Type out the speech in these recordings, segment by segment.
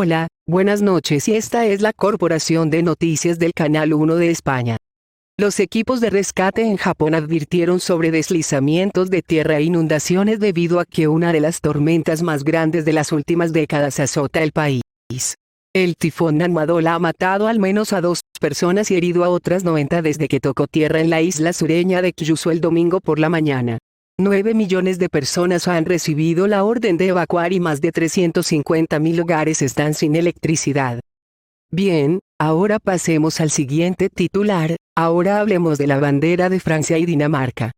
Hola, buenas noches y esta es la Corporación de Noticias del Canal 1 de España. Los equipos de rescate en Japón advirtieron sobre deslizamientos de tierra e inundaciones debido a que una de las tormentas más grandes de las últimas décadas azota el país. El tifón Nanmadol ha matado al menos a 2 personas y herido a otras 90 desde que tocó tierra en la isla sureña de Kyushu el domingo por la mañana. 9 millones de personas han recibido la orden de evacuar y más de 350.000 hogares están sin electricidad. Bien, ahora pasemos al siguiente titular. Ahora hablemos de la bandera de Francia y Dinamarca.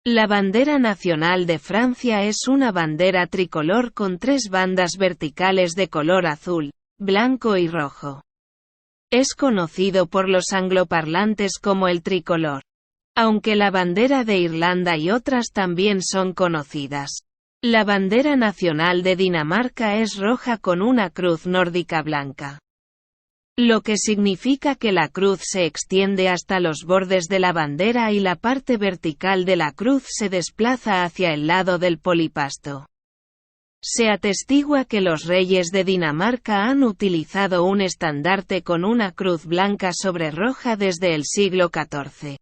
La bandera nacional de Francia es una bandera tricolor con 3 bandas verticales de color azul, blanco y rojo. Es conocido por los angloparlantes como el tricolor. Aunque la bandera de Irlanda y otras también son conocidas. La bandera nacional de Dinamarca es roja con una cruz nórdica blanca. Lo que significa que la cruz se extiende hasta los bordes de la bandera y la parte vertical de la cruz se desplaza hacia el lado del polipasto. Se atestigua que los reyes de Dinamarca han utilizado un estandarte con una cruz blanca sobre roja desde el siglo XIV.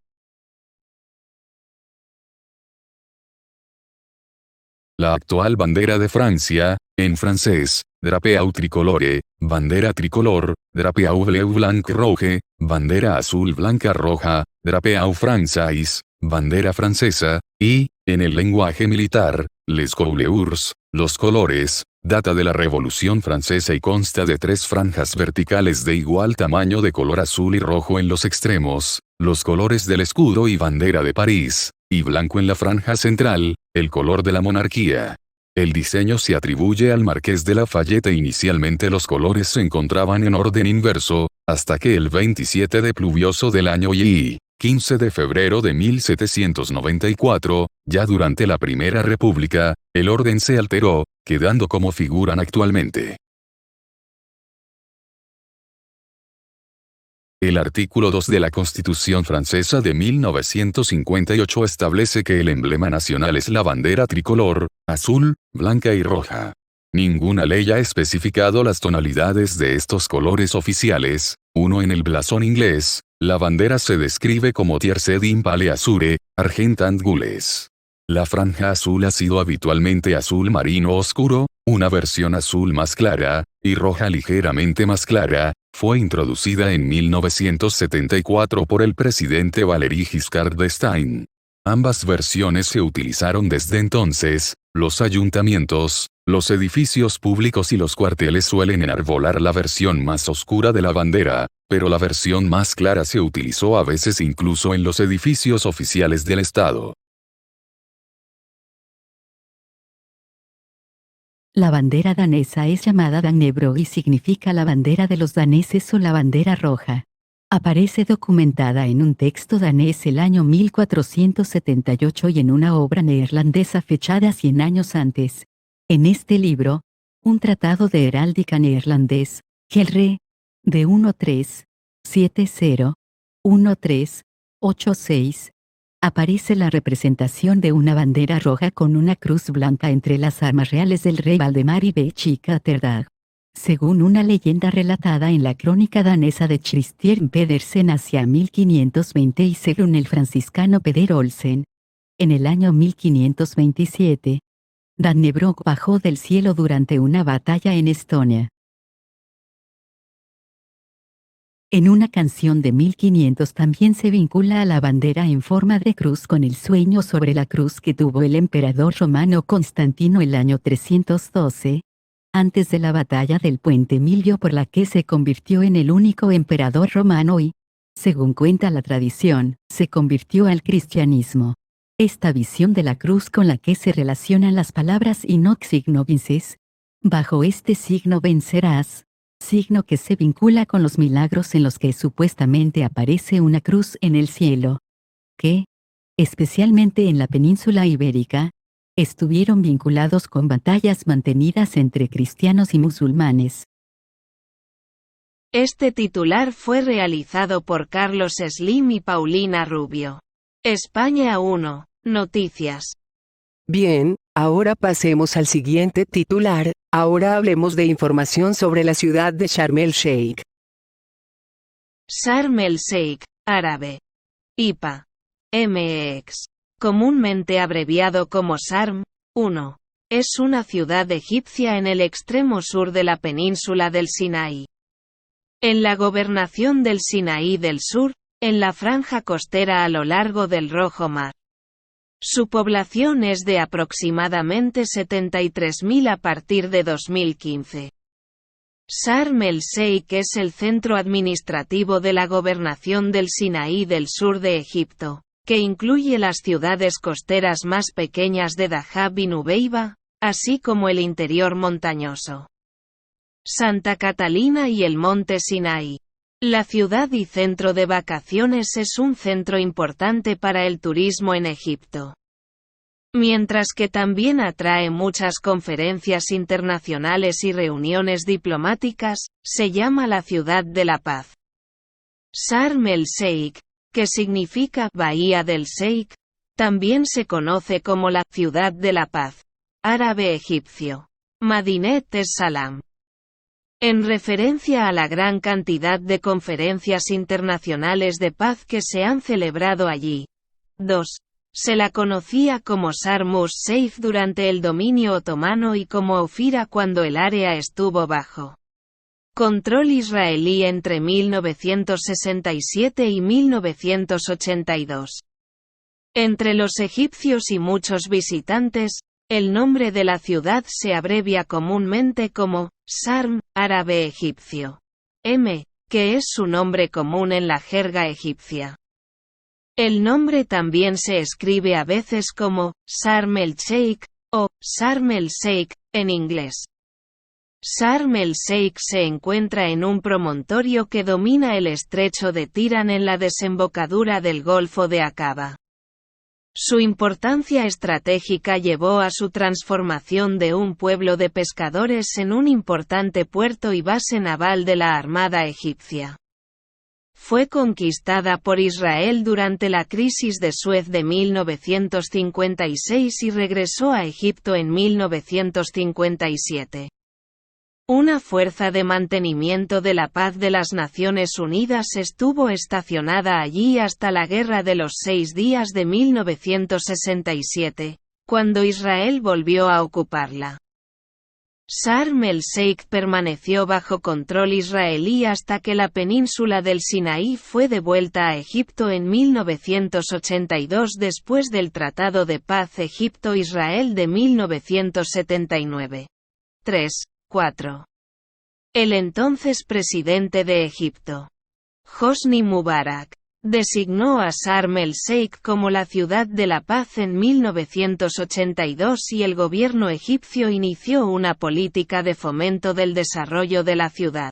La actual bandera de Francia, en francés, drapeau tricolore, bandera tricolor, drapeau bleu blanc rouge, bandera azul blanca roja, drapeau français, bandera francesa, y, en el lenguaje militar, les couleurs, los colores, data de la Revolución Francesa y consta de 3 franjas verticales de igual tamaño de color azul y rojo en los extremos, los colores del escudo y bandera de París, y blanco en la franja central, el color de la monarquía. El diseño se atribuye al Marqués de Lafayette. Inicialmente los colores se encontraban en orden inverso, hasta que el 27 de pluvioso del año y 15 de febrero de 1794, ya durante la Primera República, el orden se alteró, quedando como figuran actualmente. El artículo 2 de la Constitución francesa de 1958 establece que el emblema nacional es la bandera tricolor, azul, blanca y roja. Ninguna ley ha especificado las tonalidades de estos colores oficiales. En el blasón inglés, la bandera se describe como tierce d'impale azure, argentant gules. La franja azul ha sido habitualmente azul marino oscuro, una versión azul más clara, y roja ligeramente más clara, fue introducida en 1974 por el presidente Valéry Giscard d'Estaing. Ambas versiones se utilizaron desde entonces. Los ayuntamientos, los edificios públicos y los cuarteles suelen enarbolar la versión más oscura de la bandera, pero la versión más clara se utilizó a veces incluso en los edificios oficiales del Estado. La bandera danesa es llamada Dannebrog y significa la bandera de los daneses o la bandera roja. Aparece documentada en un texto danés el año 1478 y en una obra neerlandesa fechada 100 años antes. En este libro, un tratado de heráldica neerlandés, Gelre, de 1386, aparece la representación de una bandera roja con una cruz blanca entre las armas reales del rey Valdemar y Bechi-Catterdag. Según una leyenda relatada en la crónica danesa de Christian Pedersen hacia 1520 y según el franciscano Peder Olsen, en el año 1527, Dannebrog bajó del cielo durante una batalla en Estonia. En una canción de 1500 también se vincula a la bandera en forma de cruz con el sueño sobre la cruz que tuvo el emperador romano Constantino el año 312, antes de la batalla del Puente Milvio, por la que se convirtió en el único emperador romano y, según cuenta la tradición, se convirtió al cristianismo. Esta visión de la cruz con la que se relacionan las palabras in hoc signo vinces, bajo este signo vencerás, signo que se vincula con los milagros en los que supuestamente aparece una cruz en el cielo, que, especialmente en la península ibérica, estuvieron vinculados con batallas mantenidas entre cristianos y musulmanes. Este titular fue realizado por Carlos Slim y Paulina Rubio. España 1, Noticias. Bien, Ahora pasemos al siguiente titular. Ahora hablemos de información sobre la ciudad de Sharm el Sheikh. Sharm el Sheikh, árabe. IPA. MEX. Comúnmente abreviado como Sharm. 1. Es una ciudad egipcia en el extremo sur de la península del Sinaí. En la gobernación del Sinaí del Sur, en la franja costera a lo largo del Rojo Mar. Su población es de aproximadamente 73.000 a partir de 2015. Sharm el Sheikh es el centro administrativo de la gobernación del Sinaí del sur de Egipto, que incluye las ciudades costeras más pequeñas de Dahab y Nubeiba, así como el interior montañoso. Santa Catalina y el monte Sinaí. La ciudad y centro de vacaciones es un centro importante para el turismo en Egipto. Mientras que también atrae muchas conferencias internacionales y reuniones diplomáticas, se llama la ciudad de la paz. Sharm el Sheikh, que significa Bahía del Sheikh, también se conoce como la ciudad de la paz, árabe egipcio, Madinet es-Salam. En referencia a la gran cantidad de conferencias internacionales de paz que se han celebrado allí. 2. Se la conocía como Sharm us-Sheikh durante el dominio otomano y como Ofira cuando el área estuvo bajo control israelí entre 1967 y 1982. Entre los egipcios y muchos visitantes, el nombre de la ciudad se abrevia comúnmente como Sharm, árabe egipcio. M, que es su nombre común en la jerga egipcia. El nombre también se escribe a veces como Sharm el Sheikh o Sharm el Sheikh en inglés. Sharm el Sheikh se encuentra en un promontorio que domina el estrecho de Tirán en la desembocadura del Golfo de Aqaba. Su importancia estratégica llevó a su transformación de un pueblo de pescadores en un importante puerto y base naval de la Armada egipcia. Fue conquistada por Israel durante la crisis de Suez de 1956 y regresó a Egipto en 1957. Una fuerza de mantenimiento de la paz de las Naciones Unidas estuvo estacionada allí hasta la Guerra de los 6 Días de 1967, cuando Israel volvió a ocuparla. Sharm el Sheikh permaneció bajo control israelí hasta que la península del Sinaí fue devuelta a Egipto en 1982 después del Tratado de Paz Egipto-Israel de 1979. 3. 4. El entonces presidente de Egipto, Hosni Mubarak, designó a Sharm el Sheikh como la ciudad de la paz en 1982 y el gobierno egipcio inició una política de fomento del desarrollo de la ciudad.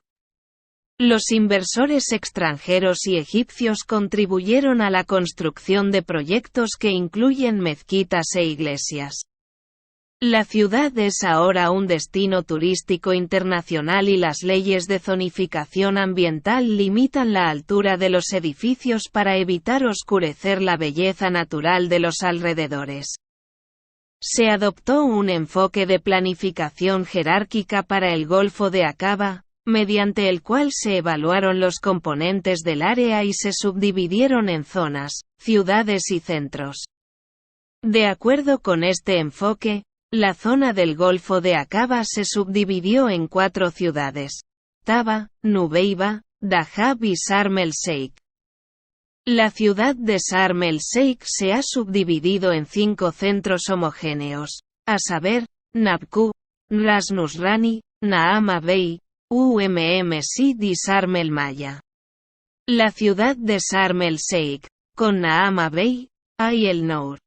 Los inversores extranjeros y egipcios contribuyeron a la construcción de proyectos que incluyen mezquitas e iglesias. La ciudad es ahora un destino turístico internacional y las leyes de zonificación ambiental limitan la altura de los edificios para evitar oscurecer la belleza natural de los alrededores. Se adoptó un enfoque de planificación jerárquica para el Golfo de Aqaba, mediante el cual se evaluaron los componentes del área y se subdividieron en zonas, ciudades y centros. De acuerdo con este enfoque, la zona del Golfo de Aqaba se subdividió en 4 ciudades: Taba, Nubeiba, Dahab y Sharm el Sheikh. La ciudad de Sharm el Sheikh se ha subdividido en 5 centros homogéneos, a saber, Nabku, Ras Nusrani, Naama Bey, Sid y Sharm el Maya. La ciudad de Sharm el Sheikh, con Naama Bey, hay el Nour,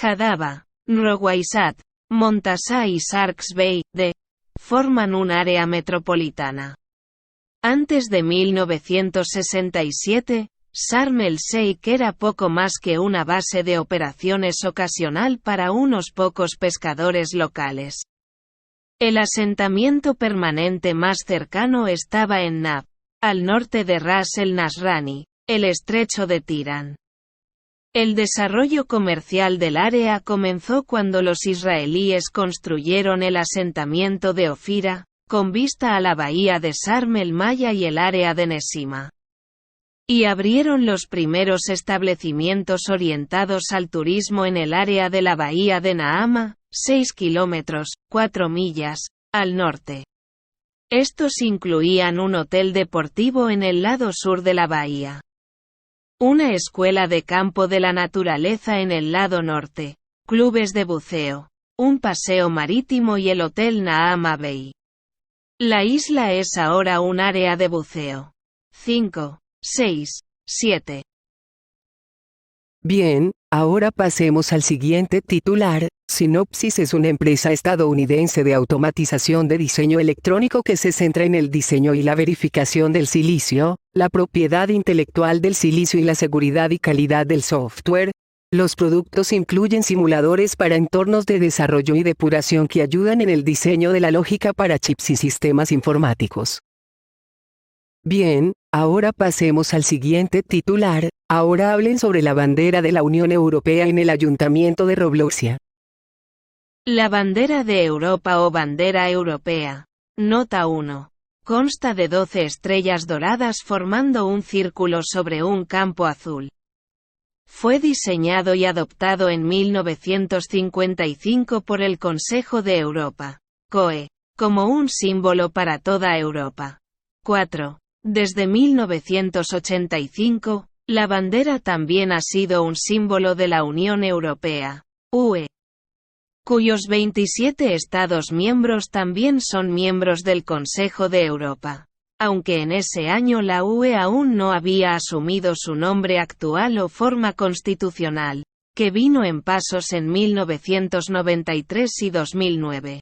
Hadaba, Nrowaisat, Montasa y Sharks Bay, forman un área metropolitana. Antes de 1967, Sharm el Sheikh era poco más que una base de operaciones ocasional para unos pocos pescadores locales. El asentamiento permanente más cercano estaba en Nab, al norte de Ras el Nasrani, el estrecho de Tirán. El desarrollo comercial del área comenzó cuando los israelíes construyeron el asentamiento de Ofira, con vista a la bahía de Sharm el Maya y el área de Nesima. Y abrieron los primeros establecimientos orientados al turismo en el área de la bahía de Naama, 6 kilómetros, 4 millas, al norte. Estos incluían un hotel deportivo en el lado sur de la bahía, una escuela de campo de la naturaleza en el lado norte, clubes de buceo, un paseo marítimo y el Hotel Naama Bay. La isla es ahora un área de buceo. 5, 6, 7. Bien, ahora pasemos al siguiente titular. Synopsys es una empresa estadounidense de automatización de diseño electrónico que se centra en el diseño y la verificación del silicio, la propiedad intelectual del silicio y la seguridad y calidad del software. Los productos incluyen simuladores para entornos de desarrollo y depuración que ayudan en el diseño de la lógica para chips y sistemas informáticos. Bien, ahora pasemos al siguiente titular. Ahora hablen sobre la bandera de la Unión Europea en el Ayuntamiento de Robloxia. La bandera de Europa o bandera europea. Nota 1. Consta de 12 estrellas doradas formando un círculo sobre un campo azul. Fue diseñado y adoptado en 1955 por el Consejo de Europa, COE, como un símbolo para toda Europa. 4. Desde 1985, la bandera también ha sido un símbolo de la Unión Europea, UE, cuyos 27 Estados miembros también son miembros del Consejo de Europa, aunque en ese año la UE aún no había asumido su nombre actual o forma constitucional, que vino en pasos en 1993 y 2009.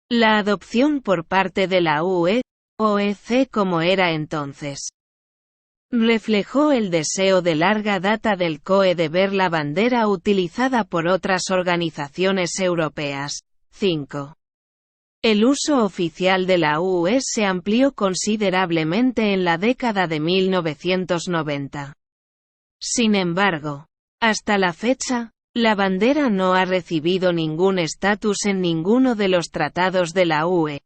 La adopción por parte de la UE, OEC como era entonces, reflejó el deseo de larga data del COE de ver la bandera utilizada por otras organizaciones europeas. 5. El uso oficial de la UE se amplió considerablemente en la década de 1990. Sin embargo, hasta la fecha, la bandera no ha recibido ningún estatus en ninguno de los tratados de la UE.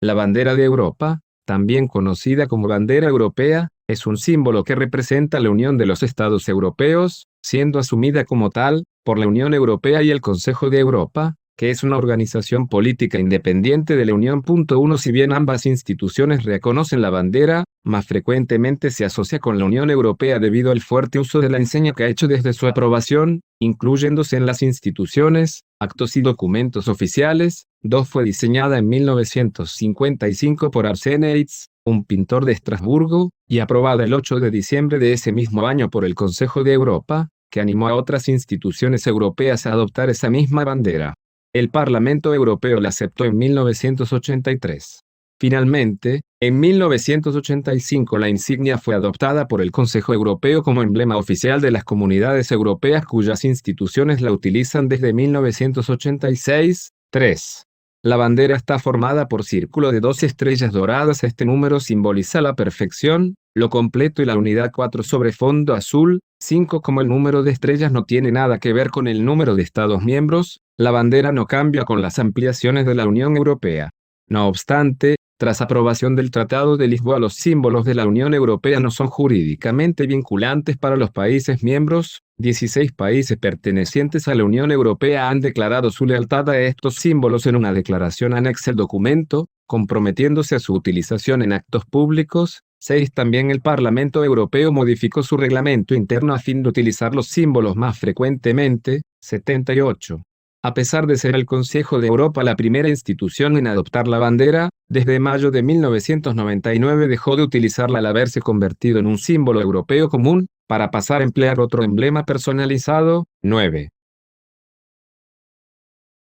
La bandera de Europa, también conocida como bandera europea, es un símbolo que representa la unión de los Estados europeos, siendo asumida como tal, por la Unión Europea y el Consejo de Europa, que es una organización política independiente de la Unión. 1. Si bien ambas instituciones reconocen la bandera, más frecuentemente se asocia con la Unión Europea debido al fuerte uso de la enseña que ha hecho desde su aprobación, incluyéndose en las instituciones, actos y documentos oficiales. 2. Fue diseñada en 1955 por Arsène Heitz, un pintor de Estrasburgo, y aprobada el 8 de diciembre de ese mismo año por el Consejo de Europa, que animó a otras instituciones europeas a adoptar esa misma bandera. El Parlamento Europeo la aceptó en 1983. Finalmente, en 1985 la insignia fue adoptada por el Consejo Europeo como emblema oficial de las comunidades europeas cuyas instituciones la utilizan desde 1986. 3. La bandera está formada por círculo de 12 estrellas doradas. Este número simboliza la perfección, lo completo y la unidad. 4 sobre fondo azul. 5 Como el número de estrellas no tiene nada que ver con el número de Estados miembros, la bandera no cambia con las ampliaciones de la Unión Europea. No obstante, tras aprobación del Tratado de Lisboa, los símbolos de la Unión Europea no son jurídicamente vinculantes para los países miembros. 16 países pertenecientes a la Unión Europea han declarado su lealtad a estos símbolos en una declaración anexa al documento, comprometiéndose a su utilización en actos públicos. 6 También el Parlamento Europeo modificó su reglamento interno a fin de utilizar los símbolos más frecuentemente. 78. A pesar de ser el Consejo de Europa la primera institución en adoptar la bandera, desde mayo de 1999 dejó de utilizarla al haberse convertido en un símbolo europeo común, para pasar a emplear otro emblema personalizado. 9.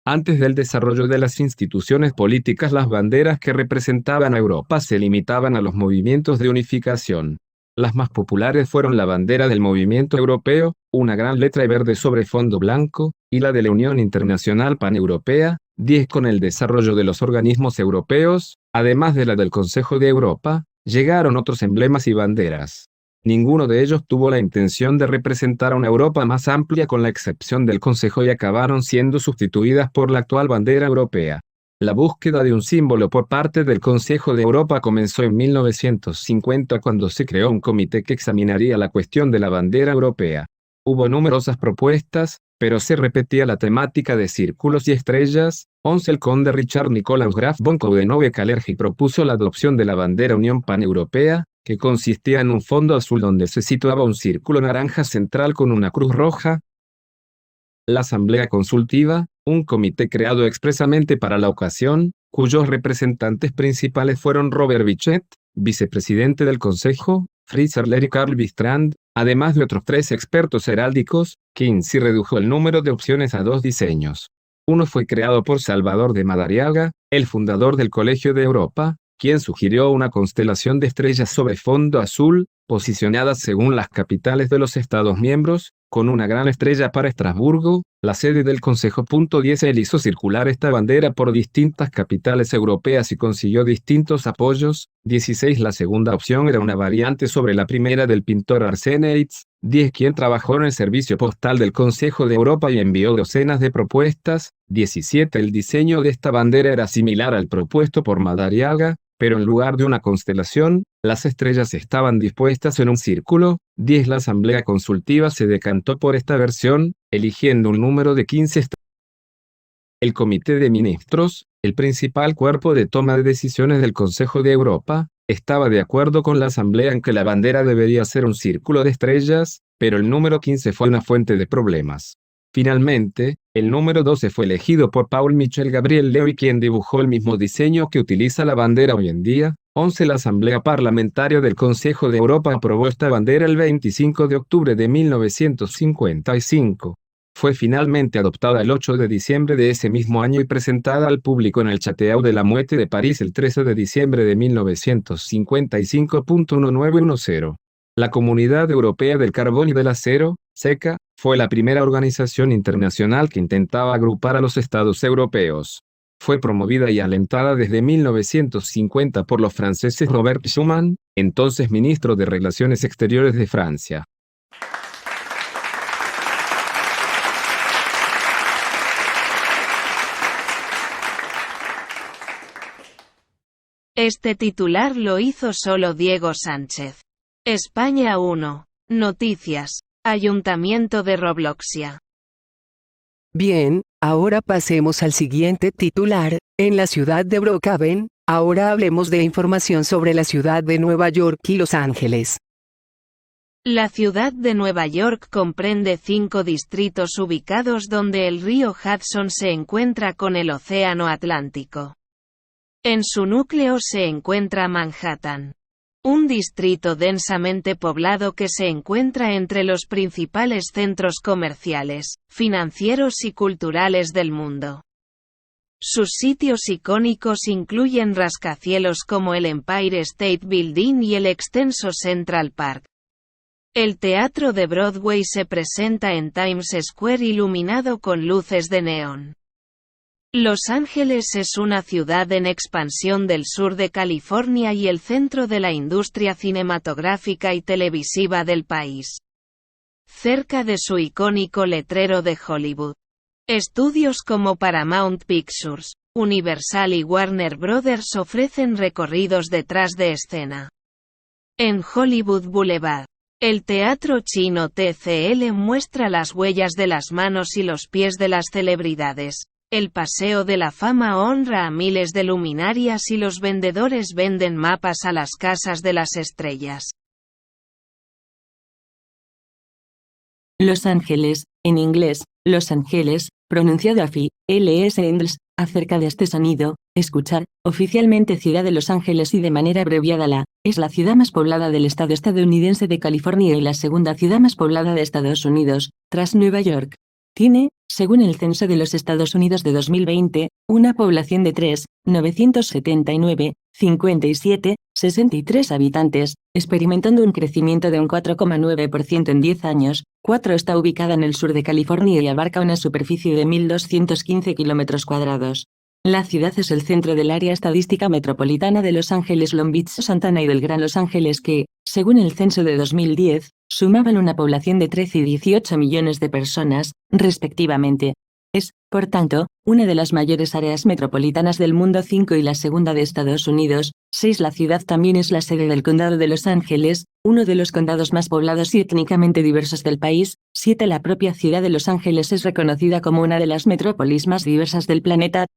Antes del desarrollo de las instituciones políticas, las banderas que representaban a Europa se limitaban a los movimientos de unificación. Las más populares fueron la bandera del Movimiento Europeo, una gran letra verde sobre fondo blanco, y la de la Unión Internacional Paneuropea, 10 con el desarrollo de los organismos europeos, además de la del Consejo de Europa, llegaron otros emblemas y banderas. Ninguno de ellos tuvo la intención de representar a una Europa más amplia con la excepción del Consejo y acabaron siendo sustituidas por la actual bandera europea. La búsqueda de un símbolo por parte del Consejo de Europa comenzó en 1950 cuando se creó un comité que examinaría la cuestión de la bandera europea. Hubo numerosas propuestas, pero se repetía la temática de círculos y estrellas. El conde Richard Nicolaus Graf von Coudenhove-Kalergi propuso la adopción de la bandera Unión Paneuropea, que consistía en un fondo azul donde se situaba un círculo naranja central con una cruz roja. La Asamblea Consultiva, un comité creado expresamente para la ocasión, cuyos representantes principales fueron Robert Bichet, vicepresidente del Consejo, Fritz Erler y Karl Wistrand, además de otros 3 expertos heráldicos, Kinsey redujo el número de opciones a 2 diseños. Uno fue creado por Salvador de Madariaga, el fundador del Colegio de Europa, quien sugirió una constelación de estrellas sobre fondo azul, posicionadas según las capitales de los Estados miembros, con una gran estrella para Estrasburgo, la sede del Consejo. 10 Él hizo circular esta bandera por distintas capitales europeas y consiguió distintos apoyos. 16 La segunda opción era una variante sobre la primera del pintor Arsène Heitz, quien trabajó en el servicio postal del Consejo de Europa y envió docenas de propuestas. 17 El diseño de esta bandera era similar al propuesto por Madariaga, pero en lugar de una constelación, las estrellas estaban dispuestas en un círculo. La Asamblea Consultiva se decantó por esta versión, eligiendo un número de 15 estrellas. El Comité de Ministros, el principal cuerpo de toma de decisiones del Consejo de Europa, estaba de acuerdo con la Asamblea en que la bandera debería ser un círculo de estrellas, pero el número 15 fue una fuente de problemas. Finalmente, el número 12 fue elegido por Paul-Michel Gabriel Lewy, quien dibujó el mismo diseño que utiliza la bandera hoy en día. La Asamblea Parlamentaria del Consejo de Europa aprobó esta bandera el 25 de octubre de 1955. Fue finalmente adoptada el 8 de diciembre de ese mismo año y presentada al público en el Château de la Muette de París el 13 de diciembre de 1955. 1910. La Comunidad Europea del Carbón y del Acero, CECA, fue la primera organización internacional que intentaba agrupar a los estados europeos. Fue promovida y alentada desde 1950 por los franceses Robert Schuman, entonces ministro de Relaciones Exteriores de Francia. Este titular lo hizo solo Diego Sánchez. España 1. Noticias. Ayuntamiento de Robloxia. Bien, ahora pasemos al siguiente titular. En la ciudad de Brookhaven, ahora hablemos de información sobre la ciudad de Nueva York y Los Ángeles. La ciudad de Nueva York comprende 5 distritos ubicados donde el río Hudson se encuentra con el Océano Atlántico. En su núcleo se encuentra Manhattan, un distrito densamente poblado que se encuentra entre los principales centros comerciales, financieros y culturales del mundo. Sus sitios icónicos incluyen rascacielos como el Empire State Building y el extenso Central Park. El teatro de Broadway se presenta en Times Square iluminado con luces de neón. Los Ángeles es una ciudad en expansión del sur de California y el centro de la industria cinematográfica y televisiva del país. Cerca de su icónico letrero de Hollywood. Estudios como Paramount Pictures, Universal y Warner Brothers ofrecen recorridos detrás de escena. En Hollywood Boulevard, el teatro chino TCL muestra las huellas de las manos y los pies de las celebridades. El Paseo de la Fama honra a miles de luminarias y los vendedores venden mapas a las casas de las estrellas. Los Ángeles, en inglés, Los Ángeles, pronunciado AFI, LS Angels, acerca de este sonido, escuchar, oficialmente Ciudad de Los Ángeles y de manera abreviada es la ciudad más poblada del estado estadounidense de California y la segunda ciudad más poblada de Estados Unidos, tras Nueva York. Tiene, según el Censo de los Estados Unidos de 2020, una población de 3.979.57 63 habitantes, experimentando un crecimiento de un 4,9% en 10 años. 4 está ubicada en el sur de California y abarca una superficie de 1.215 kilómetros cuadrados. La ciudad es el centro del área estadística metropolitana de Los Ángeles, Long Beach, Santana y del Gran Los Ángeles que, según el censo de 2010, sumaban una población de 13 y 18 millones de personas, respectivamente. Es, por tanto, una de las mayores áreas metropolitanas del mundo. 5 y la segunda de Estados Unidos. 6 La ciudad también es la sede del condado de Los Ángeles, uno de los condados más poblados y étnicamente diversos del país. 7 La propia ciudad de Los Ángeles es reconocida como una de las metrópolis más diversas del planeta.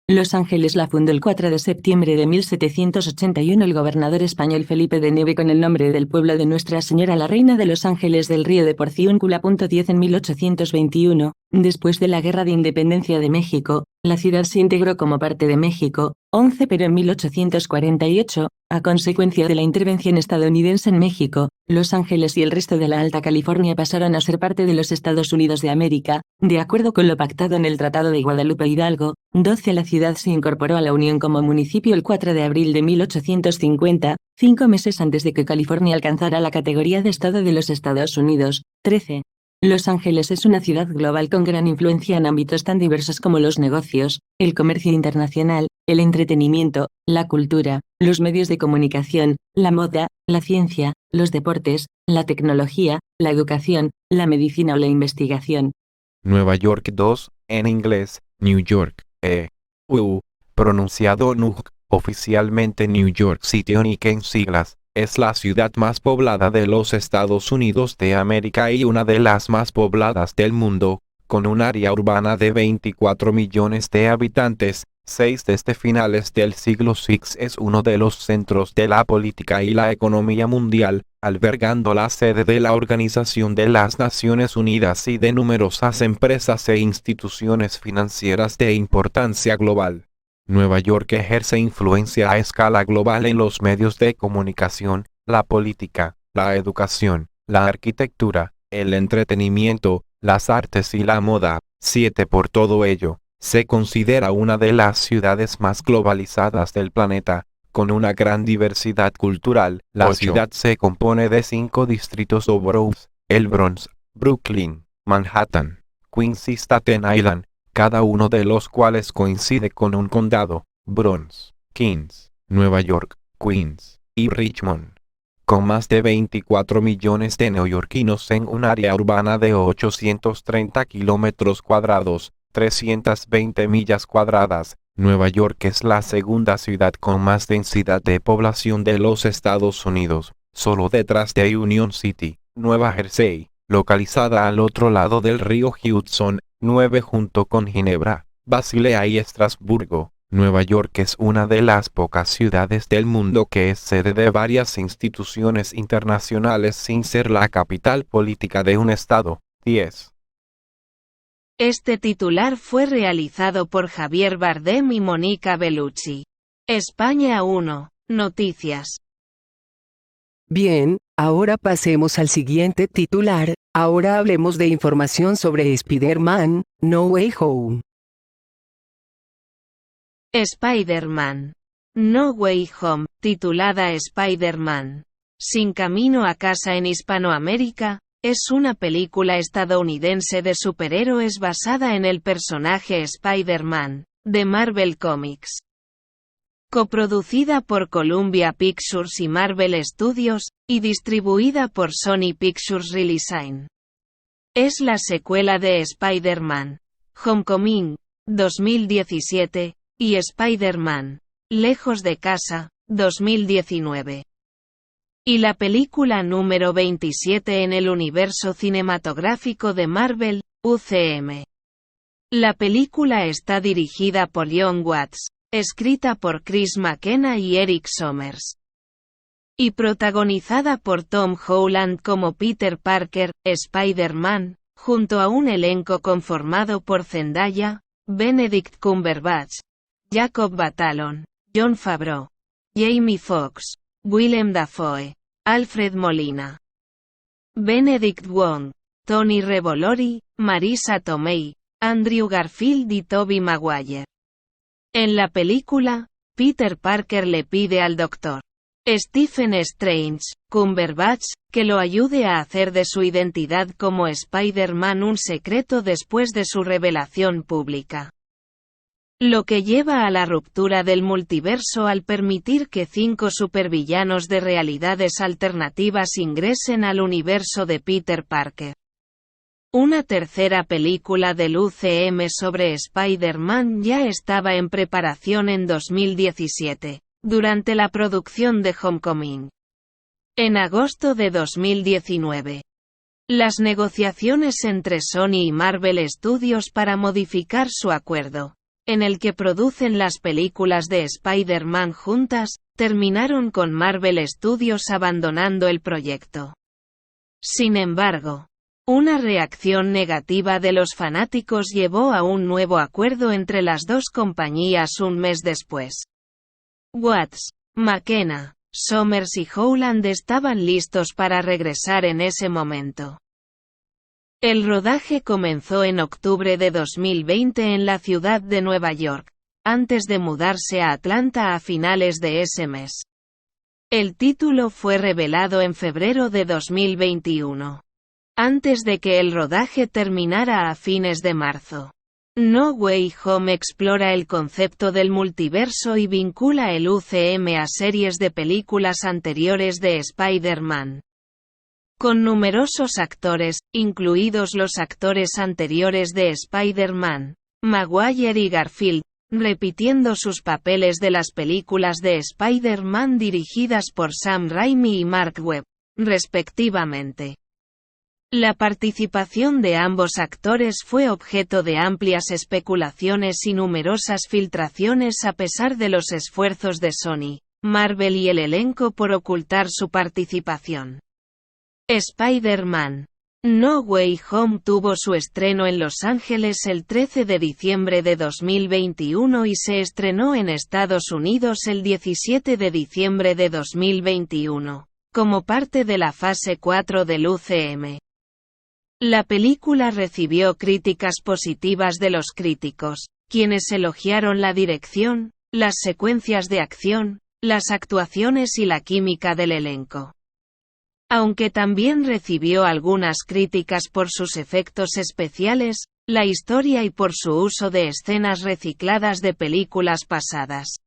Los Ángeles la fundó el 4 de septiembre de 1781 el gobernador español Felipe de Neve con el nombre del pueblo de Nuestra Señora la Reina de Los Ángeles del Río de Porciúncula. 10 En 1821, después de la Guerra de Independencia de México, la ciudad se integró como parte de México. 11 Pero en 1848, a consecuencia de la intervención estadounidense en México, Los Ángeles y el resto de la Alta California pasaron a ser parte de los Estados Unidos de América, de acuerdo con lo pactado en el Tratado de Guadalupe Hidalgo. 12 La ciudad se incorporó a la Unión como municipio el 4 de abril de 1850, 5 meses antes de que California alcanzara la categoría de Estado de los Estados Unidos. 13. Los Ángeles es una ciudad global con gran influencia en ámbitos tan diversos como los negocios, el comercio internacional, el entretenimiento, la cultura, los medios de comunicación, la moda, la ciencia, los deportes, la tecnología, la educación, la medicina o la investigación. Nueva York 2, en inglés, New York, pronunciado NUG, oficialmente New York City en siglas. Es la ciudad más poblada de los Estados Unidos de América y una de las más pobladas del mundo, con un área urbana de 24 millones de habitantes. 6 Desde finales del siglo VI es uno de los centros de la política y la economía mundial, albergando la sede de la Organización de las Naciones Unidas y de numerosas empresas e instituciones financieras de importancia global. Nueva York ejerce influencia a escala global en los medios de comunicación, la política, la educación, la arquitectura, el entretenimiento, las artes y la moda. 7 Por todo ello, se considera una de las ciudades más globalizadas del planeta, con una gran diversidad cultural. La 8. ciudad se compone de 5 distritos o boroughs: el Bronx, Brooklyn, Manhattan, Queens y Staten Island, cada uno de los cuales coincide con un condado: Bronx, Queens, Nueva York, Queens y Richmond. Con más de 24 millones de neoyorquinos en un área urbana de 830 kilómetros cuadrados, 320 millas cuadradas, Nueva York es la segunda ciudad con más densidad de población de los Estados Unidos, solo detrás de Union City, Nueva Jersey, localizada al otro lado del río Hudson. 9 Junto con Ginebra, Basilea y Estrasburgo, Nueva York es una de las pocas ciudades del mundo que es sede de varias instituciones internacionales sin ser la capital política de un estado. 10. Este titular fue realizado por Javier Bardem y Mónica Bellucci. España 1. Noticias. Bien, ahora pasemos al siguiente titular. Ahora hablemos de información sobre Spider-Man, No Way Home. Spider-Man. No Way Home, titulada Spider-Man, Sin Camino a Casa en Hispanoamérica, es una película estadounidense de superhéroes basada en el personaje Spider-Man, de Marvel Comics. Coproducida por Columbia Pictures y Marvel Studios, y distribuida por Sony Pictures Releasing. Es la secuela de Spider-Man, Homecoming, 2017, y Spider-Man, Lejos de Casa, 2019. Y la película número 27 en el universo cinematográfico de Marvel, UCM. La película está dirigida por Jon Watts, escrita por Chris McKenna y Eric Sommers, y protagonizada por Tom Holland como Peter Parker, Spider-Man, junto a un elenco conformado por Zendaya, Benedict Cumberbatch, Jacob Batalon, Jon Favreau, Jamie Foxx, Willem Dafoe, Alfred Molina, Benedict Wong, Tony Revolori, Marisa Tomei, Andrew Garfield y Tobey Maguire. En la película, Peter Parker le pide al Dr. Stephen Strange, Cumberbatch, que lo ayude a hacer de su identidad como Spider-Man un secreto después de su revelación pública. Lo que lleva a la ruptura del multiverso al permitir que 5 supervillanos de realidades alternativas ingresen al universo de Peter Parker. Una tercera película del UCM sobre Spider-Man ya estaba en preparación en 2017, durante la producción de Homecoming. En agosto de 2019. Las negociaciones entre Sony y Marvel Studios para modificar su acuerdo, en el que producen las películas de Spider-Man juntas, terminaron con Marvel Studios abandonando el proyecto. Sin embargo, una reacción negativa de los fanáticos llevó a un nuevo acuerdo entre las dos compañías un mes después. Watts, McKenna, Somers y Howland estaban listos para regresar en ese momento. El rodaje comenzó en octubre de 2020 en la ciudad de Nueva York, antes de mudarse a Atlanta a finales de ese mes. El título fue revelado en febrero de 2021. Antes de que el rodaje terminara a fines de marzo. No Way Home explora el concepto del multiverso y vincula el UCM a series de películas anteriores de Spider-Man. Con numerosos actores, incluidos los actores anteriores de Spider-Man, Maguire y Garfield, repitiendo sus papeles de las películas de Spider-Man dirigidas por Sam Raimi y Mark Webb, respectivamente. La participación de ambos actores fue objeto de amplias especulaciones y numerosas filtraciones a pesar de los esfuerzos de Sony, Marvel y el elenco por ocultar su participación. Spider-Man: No Way Home tuvo su estreno en Los Ángeles el 13 de diciembre de 2021 y se estrenó en Estados Unidos el 17 de diciembre de 2021, como parte de la fase 4 del UCM. La película recibió críticas positivas de los críticos, quienes elogiaron la dirección, las secuencias de acción, las actuaciones y la química del elenco. Aunque también recibió algunas críticas por sus efectos especiales, la historia y por su uso de escenas recicladas de películas pasadas.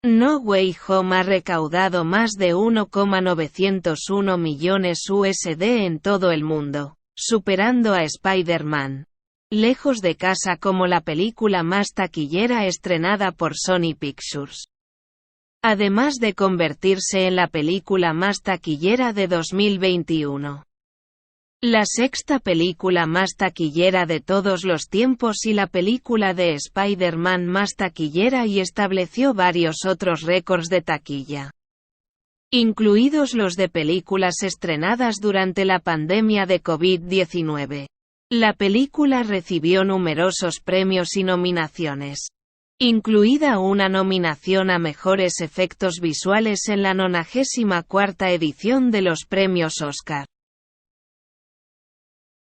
No Way Home ha recaudado más de 1,901 millones USD en todo el mundo, superando a Spider-Man: Lejos de Casa como la película más taquillera estrenada por Sony Pictures. Además de convertirse en la película más taquillera de 2021. La sexta película más taquillera de todos los tiempos y la película de Spider-Man más taquillera, y estableció varios otros récords de taquilla, incluidos los de películas estrenadas durante la pandemia de COVID-19. La película recibió numerosos premios y nominaciones, incluida una nominación a mejores efectos visuales en la 94ª edición de los premios Oscar.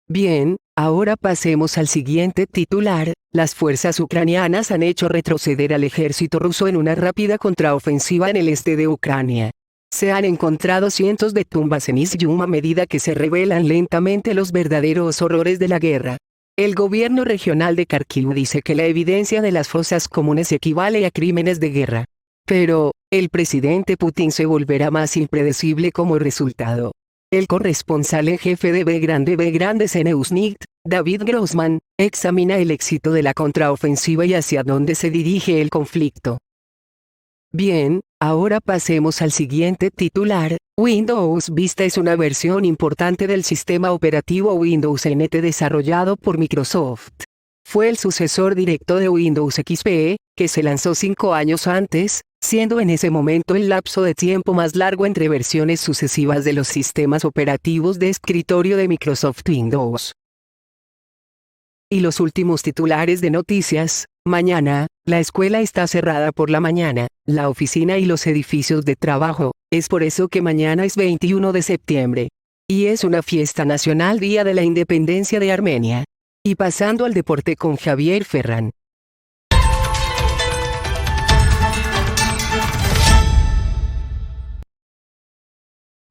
Bien, ahora pasemos al siguiente titular. Las fuerzas ucranianas han hecho retroceder al ejército ruso en una rápida contraofensiva en el este de Ucrania. Se han encontrado cientos de tumbas en Izium a medida que se revelan lentamente los verdaderos horrores de la guerra. El gobierno regional de Kharkiv dice que la evidencia de las fosas comunes equivale a crímenes de guerra. Pero, el presidente Putin se volverá más impredecible como resultado. El corresponsal en jefe de B CNews, David Grossman, examina el éxito de la contraofensiva y hacia dónde se dirige el conflicto. Bien, ahora pasemos al siguiente titular. Windows Vista es una versión importante del sistema operativo Windows NT desarrollado por Microsoft. Fue el sucesor directo de Windows XP, que se lanzó 5 años antes, siendo en ese momento el lapso de tiempo más largo entre versiones sucesivas de los sistemas operativos de escritorio de Microsoft Windows. Y los últimos titulares de noticias. Mañana, la escuela está cerrada por la mañana, la oficina y los edificios de trabajo. Es por eso que mañana es 21 de septiembre. Y es una fiesta nacional, Día de la Independencia de Armenia. Y pasando al deporte con Javier Ferrán.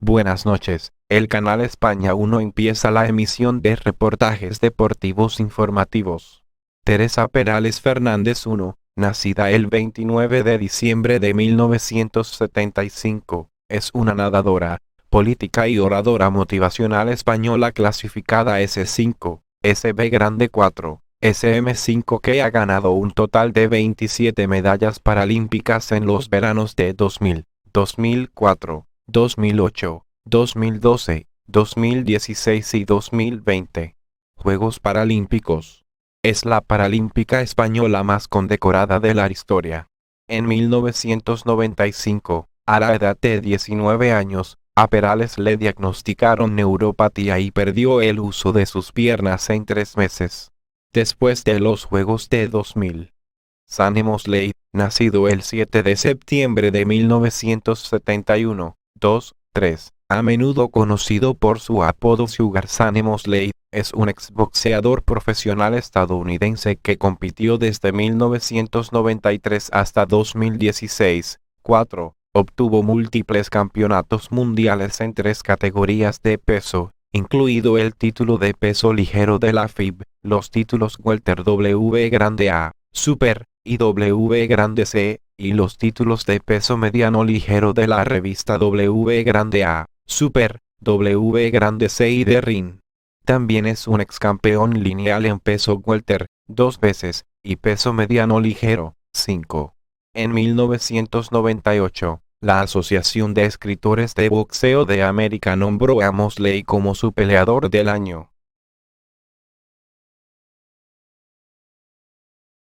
Buenas noches. El canal España 1 empieza la emisión de reportajes deportivos informativos. Teresa Perales Fernández 1, nacida el 29 de diciembre de 1975, es una nadadora, política y oradora motivacional española clasificada S5, SB Grande 4, SM5 que ha ganado un total de 27 medallas paralímpicas en los veranos de 2000, 2004, 2008, 2012, 2016 y 2020. Juegos Paralímpicos. Es la paralímpica española más condecorada de la historia. En 1995, a la edad de 19 años, a Perales le diagnosticaron neuropatía y perdió el uso de sus piernas en 3 meses. Después de los Juegos de 2000. Sunny Mosley, nacido el 7 de septiembre de 1971, 2-3, a menudo conocido por su apodo Sugar Sunny Mosley, es un exboxeador profesional estadounidense que compitió desde 1993 hasta 2016. 4. Obtuvo múltiples campeonatos mundiales en 3 categorías de peso, incluido el título de peso ligero de la FIB, los títulos Welter W Grande A, Super, y W Grande C, y los títulos de peso mediano ligero de la revista W Grande A, Super, W Grande C y de Ring. También es un ex campeón lineal en peso welter, 2 veces, y peso mediano ligero, 5. En 1998, la Asociación de Escritores de Boxeo de América nombró a Mosley como su peleador del año.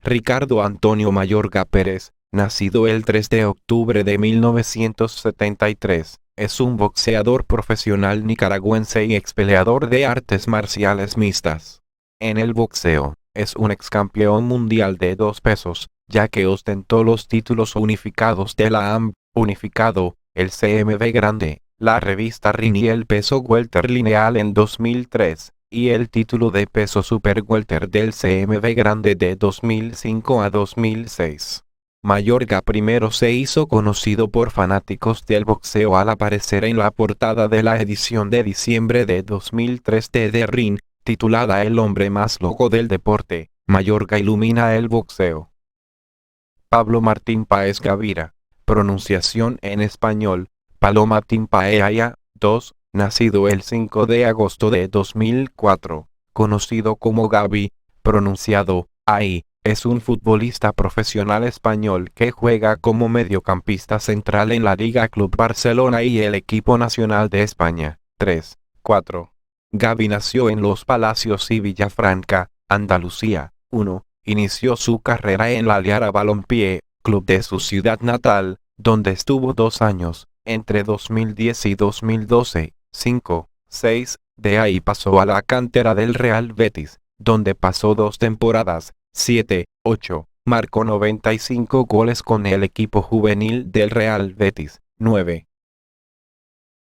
Ricardo Antonio Mayorga Pérez, nacido el 3 de octubre de 1973, es un boxeador profesional nicaragüense y expeleador de artes marciales mixtas. En el boxeo, es un ex campeón mundial de 2 pesos, ya que ostentó los títulos unificados de la AMB, unificado, el CMB Grande, la revista Ring y el peso welter lineal en 2003, y el título de peso super welter del CMB Grande de 2005 a 2006. Mayorga primero se hizo conocido por fanáticos del boxeo al aparecer en la portada de la edición de diciembre de 2003 de The Ring, titulada El hombre más loco del deporte. Mayorga ilumina el boxeo. Pablo Martín Páez Gavira, pronunciación en español, Paloma Timpaeaya, 2, nacido el 5 de agosto de 2004, conocido como Gavi, pronunciado ahí, es un futbolista profesional español que juega como mediocampista central en la Liga Club Barcelona y el equipo nacional de España. 3, 4. Gavi nació en Los Palacios y Villafranca, Andalucía. 1. Inició su carrera en la Liara Balompié, club de su ciudad natal, donde estuvo 2 años, entre 2010 y 2012. 5, 6. De ahí pasó a la cantera del Real Betis, donde pasó 2 temporadas. 7, 8. Marcó 95 goles con el equipo juvenil del Real Betis. 9.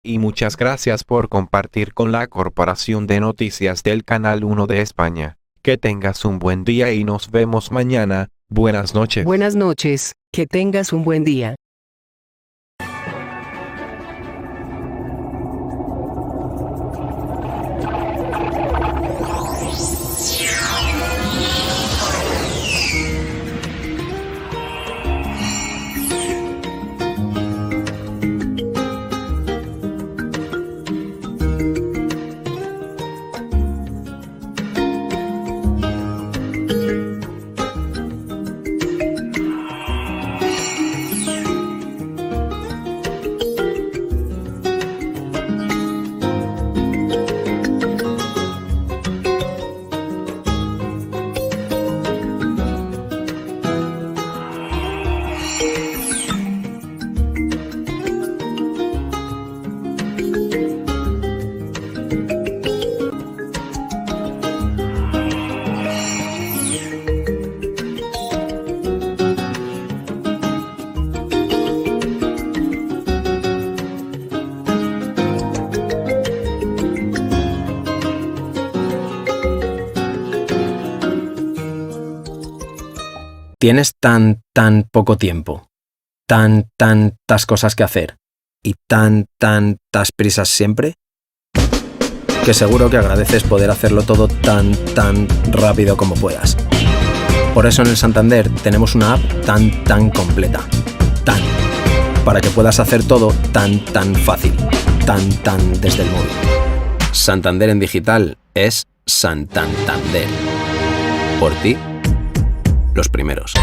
Y muchas gracias por compartir con la Corporación de Noticias del Canal 1 de España. Que tengas un buen día y nos vemos mañana. Buenas noches. Buenas noches, que tengas un buen día. Tienes tan poco tiempo, tantas cosas que hacer. y tantas prisas siempre, que seguro que agradeces poder hacerlo todo tan rápido como puedas. Por eso en el Santander tenemos una app tan completa. Para que puedas hacer todo tan fácil. Tan desde el móvil. Santander en digital es Santander. Por ti, los primeros.